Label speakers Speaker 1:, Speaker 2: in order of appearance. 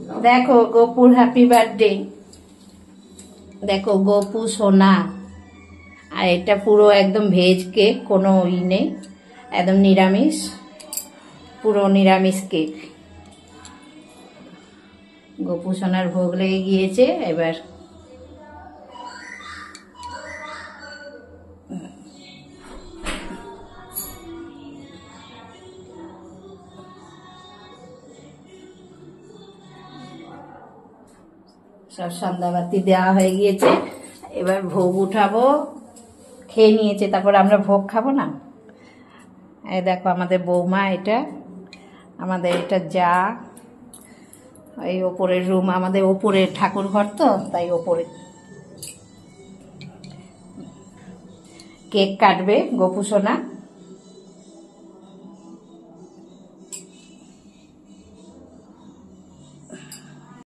Speaker 1: দেখো গোপুর happy birthday, দেখো গোপু সোনা। আর এটা পুরো একদম ভেজ কেক, কোনো ই নেই, একদম নিরামিষ, পুরো নিরামিষ কেক। গোপু সোনার ভোগ লেগে গিয়েছে। এবার সব সন্ধ্যাবাতি দেওয়া হয়ে গিয়েছে, এবার ভোগ উঠাবো। খেয়ে নিয়েছে, তারপর আমরা ভোগ খাবো না। এই দেখো আমাদের বৌমা, এটা আমাদের এটা যা। এই ওপরের রুম, আমাদের ওপরে ঠাকুর ঘর তো, তাই ওপরে কেক কাটবে গোপু সোনা।